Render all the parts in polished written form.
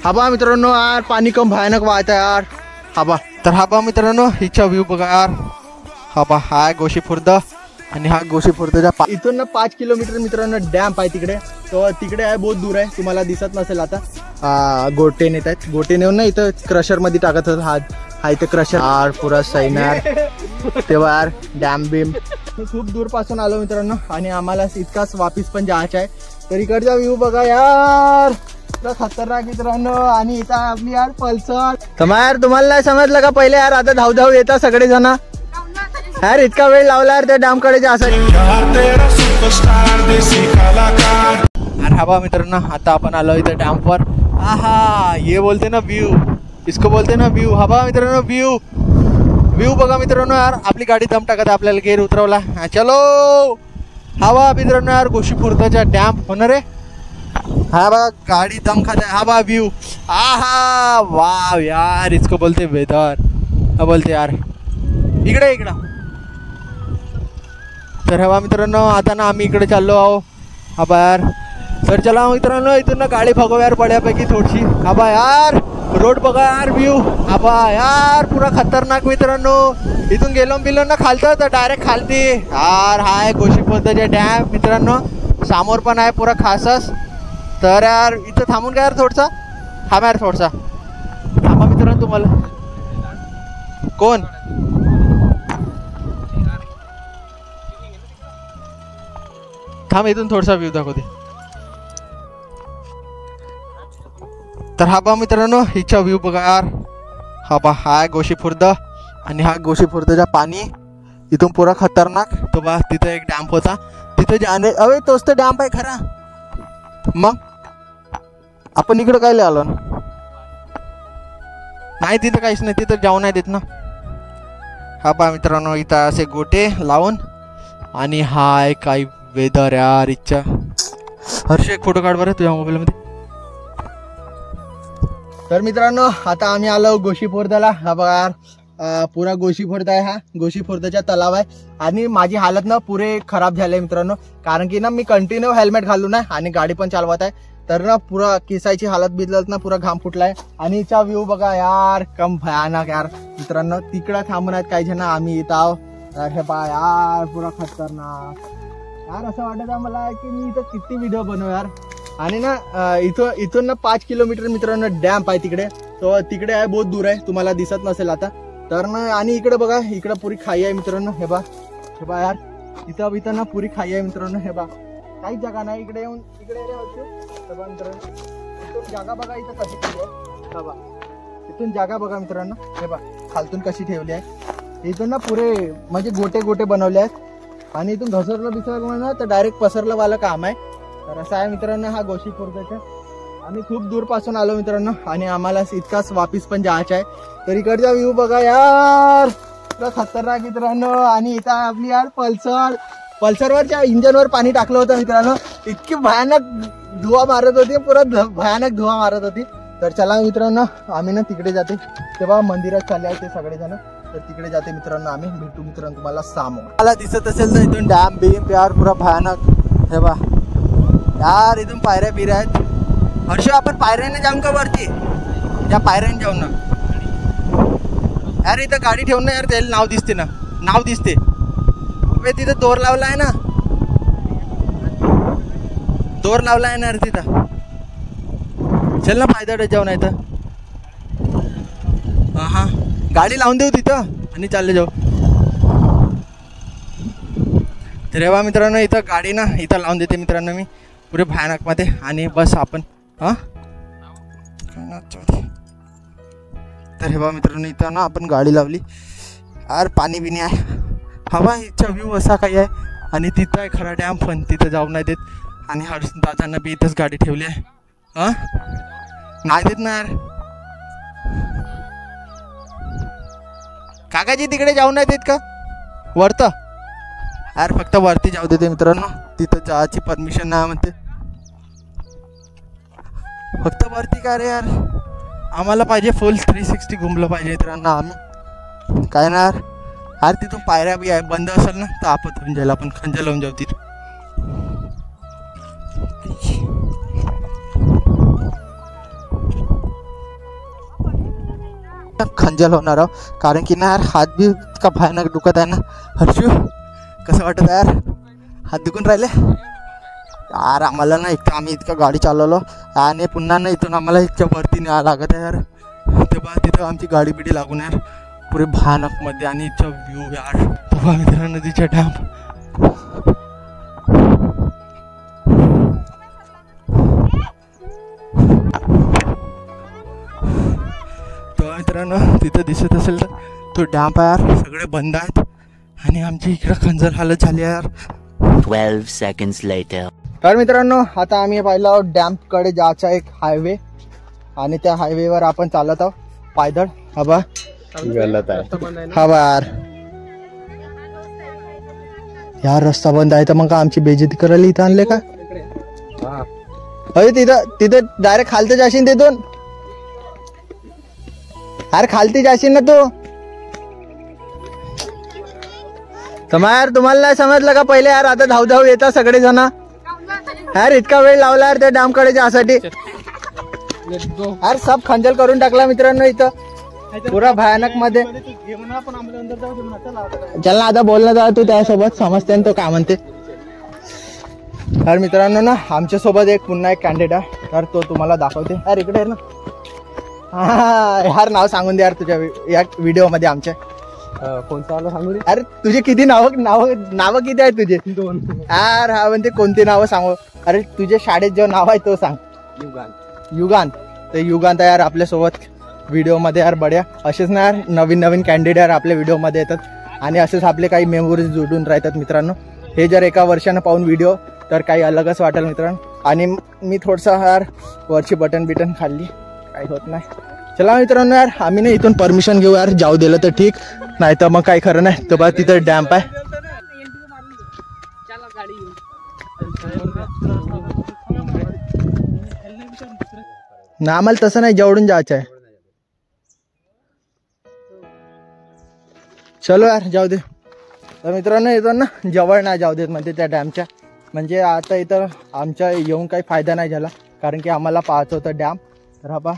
हा बा मित्रांनो यार पाणी कम भयानक वाहत आहे यार. हा बा तर हा बा मित्रांनो हिचा व्ह्यू बघा यार. हा बा हा गोशी खुर्द आणि हा गोशी खुर्दच्या इथून ना 5 किलोमीटर मित्रांनो डॅम्प आहे तिकडे. तो तिकडे आहे बहुत दूर आहे तुम्हाला दिसत नसेल आता. गोटे नेत आहेत गोटे नेऊन ना इथं क्रशर मध्ये टाकत हा इथं क्रशर यार पुरा सैनार तेव्हा यार डॅम बीम. खूप दूर पासून आलो मित्रांनो आणि आम्हाला इतकाच वापिस पण जायचं आहे. तर इकडचा व्ह्यू बघा यार खतरनाक मित्रांनो. आणि इथं आपली यार पल्सर. तर यार तुम्हाला नाही समजलं का पहिले यार आता धाव धाव येतात सगळे जण यार. इतका वेळ लावला यार त्या डॅम कडे जायसाठी. हा बा मित्रांनो आता आपण आलो इथं डॅम वर. आहा ये बोलते ना व्यू इसको बोलते ना व्यू. हा बा मित्रांनो व्यू बघा मित्रांनो यार. आपली गाडी दम टाकत आपल्याला गेर उतरवला. चलो हा बा मित्रांनो यार गोशी खुर्दचा डॅम होणार आहे. हा बा गाडी दम खाता. हा बा व्यू. आहा वाव यार इसको बोलते वेदर. हा बोलते यार इकडे. तर हा बा मित्रांनो आता ना आम्ही इकडे चाललो आहो. हा बा यार तर चला मित्रांनो इथून ना गाडी भगव यार बड्यापैकी थोडीशी. हा बा यार रोड बघा यार व्यू. हा बा यार पुरा खतरनाक मित्रांनो. इथून गेलो ना खालतं तर डायरेक्ट खालती यार हाय गोशी खुर्दचा डॅम मित्रांनो. समोर पण आहे पुरा खासच. तर यार इथं थांबून काय यार थोडसा. थांबा यार थोडसा थांबा मित्रांनो. तुम्हाला कोण थांब इथून थोडासा व्ह्यू दाखवते. तर हा बा मित्रांनो हिचा व्ह्यू बघा यार. हा बा हाय गोशी खुर्द आणि हा गोशी खुर्दचा पाणी इथून पुरा खतरनाक. तो बा तिथं एक डॅम्प होता तिथं जाणे. अरे तोच तर डॅम्प आहे खरा. मग आपण इकडं काय आलो नाही. तिथं काहीच नाही तिथं जाऊ नाही देत ना. हा बा मित्रांनो इथं असे गोटे लावून आणि हाय काय वेदर यार. इच्छा हर्ष एक फोटो काढ बरं तुझ्या मोबाईल मध्ये. तर मित्रांनो आता आम्ही आलो गोशी खुर्दला. हा बघा यार पुरा गोशी खुर्द आहे. हा गोशी खुर्दचा तलाव आहे. आणि माझी हालत ना पुरे खराब झाले मित्रांनो. कारण की ना मी कंटिन्यू हेल्मेट घालून आहे आणि गाडी पण चालवत आहे. तर ना पुरा केसाची हालत बिदलत ना पुरा घाम फुटलाय. आणि हिचा व्ह्यू बघा यार कम भयानक यार मित्रांनो. तिकडं थांबून आहेत काही जण आम्ही इथं आहो. हे पहा यार पुरा खतरनाक यार. असं वाटत आहे मला की मी इथं किती व्हिडिओ बनवू यार. आणि ना इथून ना 5 किलोमीटर मित्रांनो डॅम्प आहे तिकडे. तो तिकडे आहे बहुत दूर आहे तुम्हाला दिसत नसेल आता. तर ना आणि इकडे बघा इकडे पुरी खाई आहे मित्रांनो. हे बा यार इथं ना पुरी खाई आहे मित्रांनो. हे बा काहीच जागा नाही इकडे येऊन इकडे मित्रांनो. इथून जागा बघा इथं कशी ठेवली आहे. हा बा इथून जागा बघा मित्रांनो. हे बा खालतून कशी ठेवली आहे. इथून ना पुरे म्हणजे गोटे बनवले आहेत. आणि इथून घसरलं बिसरलं ना तर डायरेक्ट पसरलं वाला काम आहे. तर असं आहे मित्रांनो हा गोशी खुर्दचा. आम्ही खूप दूर पासून आलो मित्रांनो आणि आम्हाला इतकाच वापिस पण जायचं आहे. तर इकडचा व्ह्यू बघा यार खतरनाक मित्रांनो. आणि इथं आपली यार पल्सरवरच्या इंजनवर पाणी टाकलं होतं मित्रांनो. इतकी भयानक धुवा मारत होती पुरा भयानक धुवा मारत होती. तर चला मित्रांनो आम्ही ना तिकडे जाते. तेव्हा मंदिरात चालले आहे ते सगळेजण. तर तिकडे जाते मित्रांनो आम्ही. भेटू मित्रांनो तुम्हाला समोर. मला दिसत असेल तर इथून डॅम बीम यार पुरा भयानक. हे बा यार इथून पायऱ्या बिऱ्या आहेत. हर्ष आपण पायऱ्याने जाऊन का वरती या पायऱ्याने जाऊन ना यार. इथं गाडी ठेवून ना यार त्याला नाव दिसते ना. नाव दिसते तिथं दोर लावला आहे ना. दोर लावला आहे ना यार तिथं. चल ना पायदळ जाऊन आहे तर. हा गाडी लावून देऊ तिथं आणि चालले जाऊ. तर रेवा मित्रांनो इथं गाडी ना इथं लावून देते मित्रांनो मी पुरे भयानक मध्ये. आणि बस आपण तर हे बा मित्रांनो इथं ना आपण गाडी लावली यार. पाणी बिणी आहे. हवा इथचा व्ह्यू असा काही आहे. आणि तिथं आहे खरा डॅम पण तिथं जाऊ नाही देत. आणि हर्ष दादांना बी इथंच गाडी ठेवली आहे. नाही देत ना यार. काकाजी तिकडे जाऊ नाही देत का वरत यार. फक्त वरती जाऊ देते मित्रांनो. तिथं जायची परमिशन नाही म्हणते. फक्त वरती का रे यार. आम्हाला पाहिजे फुल 360 घुमलं पाहिजे मित्रांनो आम्ही. काय ना यार तिथून पायऱ्या बी आहे. बंद असेल ना तर आपत होऊन जाईल. आपण खंजा लावून जाऊ तिथे. खंजल होणार आहोत, कारण की ना यार हात बी इतका भयानक दुखत आहे ना. हर्षू कसं वाटत यार, हात दुखून राहिले यार आम्हाला ना. इतकं आम्ही इतकं गाडी चालवलो आणि पुन्हा ना इथून आम्हाला इतक्या वरती न्यावं लागत आहे यार. तेव्हा तिथं आमची गाडी बिडी लागून यार पुरे भयानक मध्ये आणि इतका व्ह्यू यार. तेव्हा मित्र नदीच्या डॅम. तेव्हा मित्रांनो तिथं दिसत असेल तर तो डॅम्प आहे यार, सगळे बंद आहेत आणि आमची इकडं खंजर हालत झाली यार. 12 seconds later. तर मित्रांनो आता आम्ही पाहिलं डॅम्पकडे जायचा एक हायवे आणि त्या हायवेवर आपण चालत आहोत पायदळ. हवा गलत आहे हवा यार रस्ता बंद आहे तर मग आमची बेइज्जती करायला इथं आणले का? अरे तिथं डायरेक्ट खालती जाशील तिथून. अरे खालती जाशील ना तू. यार तुम्हाला नाही समजलं का पहिले यार, आता धाव धाव येतात सगळे जण यार. इतका वेळ लावला यार त्या डॅम कडे जासाठी यार. सब खंजल करून टाकला मित्रांनो इथं पुरा भयानक मध्ये. चल ना आता बोलणं जा तू त्यासोबत, समजते तो काय म्हणते. तर मित्रांनो ना आमच्या सोबत एक पुन्हा एक कॅन्डिडेट आहे, तर तो तुम्हाला दाखवते यार. इकडे ना हा यार नाव सांगून दे यार तुझ्या या व्हिडिओ मध्ये आमच्या. कोणतं आलं सांगू दे. अरे तुझे किती नावं किती आहेत तुझे? 2. यार हा म्हणते कोणती नावं सांगू. अरे तुझे शाळेत जो नाव आहे तो सांग. युगान. तर युगांत यार आपल्यासोबत व्हिडिओ मध्ये यार. बढ्या असेच ना यार नवीन नवीन कॅन्डिडेट यार आपल्या व्हिडिओ मध्ये येतात आणि असेच आपले काही मेमोरीज जोडून राहतात मित्रांनो. हे जर एका वर्षानं पाहून व्हिडिओ तर काही अलगच वाटेल मित्रांनो. आणि मी थोडसा यार वरची बटन खाल्ली, काही होत नाही. चला मित्रांनो यार आम्ही ना इथून परमिशन घेऊ यार, जाऊ दिलं तर ठीक, नाही तर मग काही खरं नाही. तर बघा तिथं डॅम्प आहे. ना आम्हाला तसं नाही, जेवढून जायचं आहे. चलो यार जाऊ दे. तर मित्रांनो इथं ना जवळ नाही जाऊ देत म्हणजे त्या डॅमच्या. म्हणजे आता इथं आमच्या येऊन काही फायदा नाही झाला, कारण की आम्हाला पाहायचं होतं डॅम. तर हा पा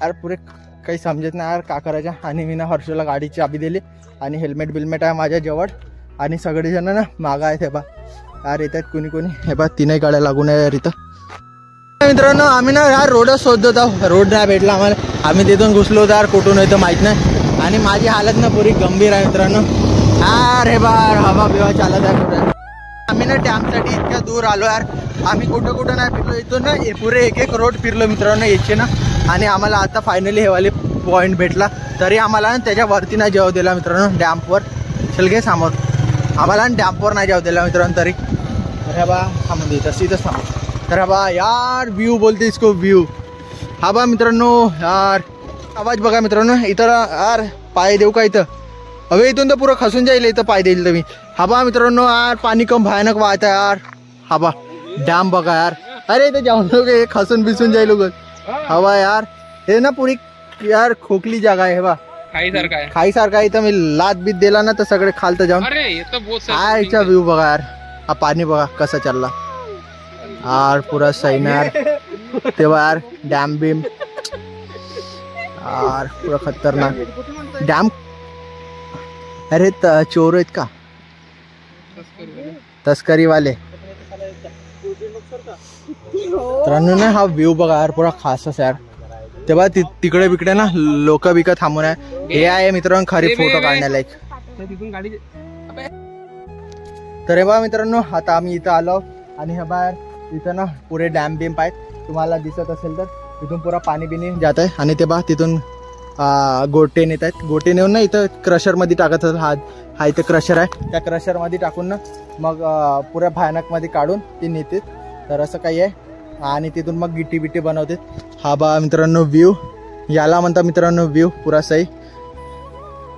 यार पुरे काही समजत नाही यार का करायचं. आणि मी ना हर्षूला गाडीची चाबी दिली आणि हेल्मेट बिल्मेट आहे माझ्या जवळ आणि सगळेजण ना मागा आहेत. हे बा यार येतात कोणी हे बा, 3 गाड्या लागून आहे यार इथं. मित्रांनो आम्ही ना यार रोडच शोधत आहोत, रोड नाही भेटला आम्हाला. आम्ही तिथून घुसलो यार, कुठून येतं माहित नाही. आणि माझी हालत ना पुरी गंभीर आहे मित्रांनो यार. हे बा हवा बिवा चालत आहे पुढे. आम्ही ना डॅमसाठी इतक्या दूर आलो यार. आम्ही कुठं नाही फिरलो, इथून ना पुरे एक रोड फिरलो मित्रांनो याचे ना. आणि आम्हाला आता फायनली हे वाले पॉईंट भेटला, तरी आम्हाला त्याच्यावरती नाही जेव दिला मित्रांनो. डॅम्पवर चल घे समोर, आम्हाला डॅम्पवर नाही जेव दिला मित्रांनो. तरी अरे बा थांबून देत इथंच थांबू. तर हा बा यार व्ह्यू बोलते इसको, व्ह्यू. हा बा मित्रांनो यार आवाज बघा मित्रांनो. इथं यार पाय देऊ का इथं? अवे इथून तर पुरं खसून जाईल इथं पाय देईल तर मी. हा बा मित्रांनो यार पाणी कम भयानक वाहत आहे यार. हा बा डॅम बघा यार. अरे इथं जाऊन गे खसून बिसून जाईल उगत. हवा यार हे ना पुरी यार खोकली जागा आहे. हे बा खाईसारखा इथं मी लात बीत दिला ना तर सगळे खालतं जाऊन. काय याचा व्ह्यू बघा यार. हा पाणी बघा कसं चालला यार, पुरा सैन यार. तेव्हा यार डॅम बिम यार पुरा खतरनाक डॅम. अरे चोर आहेत का, तस्करी वाले मित्रांनो ना. हा व्ह्यू बघा यार पुरा खासच यार. तेव्हा तिकडे बिकडे ना लोक बिक थांबून आहे. हे आहे मित्रांनो खरी फोटो काढण्याला एक. तर हे बघा मित्रांनो आता आम्ही इथं आलो आणि हे बाहेर इथं ना पुरे डॅम बिम्प आहेत. तुम्हाला दिसत असेल तर तिथून पुरा पाणी बिनी जात आहे. आणि ते बघा तिथून गोटे नेत आहेत. गोटे नेऊन ना इथं क्रशरमध्ये टाकत असतात. हा इथं क्रशर आहे, त्या क्रशरमध्ये टाकून ना मग पुऱ्या भयानकमध्ये काढून ते नेतात. तर असं काही आहे. आणि तिथून मग गिट्टी बिट्टी बनवतात. हा बा मित्रांनो व्ह्यू, याला म्हणता मित्रांनो व्ह्यू पुरा सही.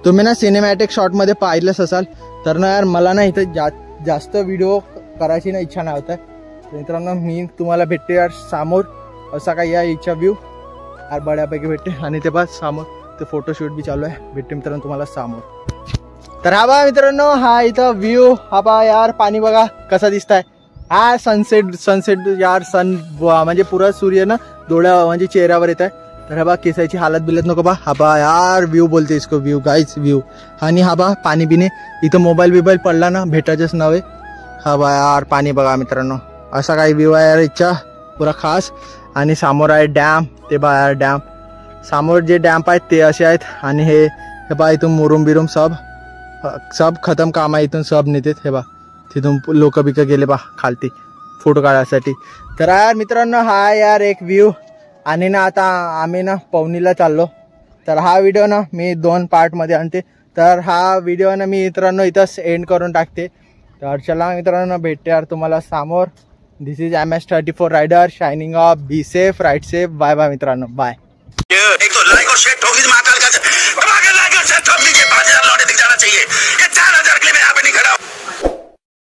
तुम्ही ना सिनेमॅटिक शॉटमध्ये पाहिलंच असाल. तर ना यार मला ना इथं जास्त व्हिडिओ करायची ना इच्छा नाही होत आहे. मित्रांनो मी तुम्हाला भेटते यार समोर, असा काही या इच्छा व्ह्यू यार बड्यापैकी भेटते. आणि ते बघ समोर ते फोटोशूट बी चालू आहे, भेटते मित्रांनो तुम्हाला समोर. तर हा बा मित्रांनो हा इथं व्ह्यू. हा बा यार पाणी बघा कसा दिसत आहे. हा सनसेट यार. सन म्हणजे पुरा सूर्य ना डोळ्या म्हणजे चेहऱ्यावर येत आहे. तर हा बा केसाची हालत बिलत नको बा. हा बा यार व्ह्यू बोलते इसको, व्ह्यू गाईज व्ह्यू. आणि हा बा पाणी बिने इथं मोबाईल बिबाईल पडला ना भेटायचंच नव्हे. हा बा यार पाणी बघा मित्रांनो, असा काही व्ह्यू आहे यार इच्छा पुरा खास. आणि समोर आहे डॅम, ते बा यार डॅम. समोर जे डॅम्प आहेत ते असे आहेत. आणि हे बा इथून मुरुम बिरुम सब खतम काम आहे इथून सब नेतात. हे बा तिथून लोक बिक गेले बा खालती फोटो काढायसाठी. तर यार मित्रांनो हा यार एक व्ह्यू. आणि ना आता आम्ही ना पवनीला चाललो. तर हा व्हिडिओ ना मी 2 पार्टमध्ये आणते. तर हा व्हिडिओ ना मी मित्रांनो इथंच एंड करून टाकते. तर चला मित्रांनो भेटते यार तुम्हाला समोर. This is MS34 rider signing off. Be safe, ride safe. Bye bye मित्रांनो, बाय. एक तो लाइक और शेयर ठोकी महाकाल का लाइक और शेयर ठोक लीजिए. 5000 लौटे दिख जाना चाहिए. ये 4000 के लिए मैं यहाँ पे नहीं खड़ा.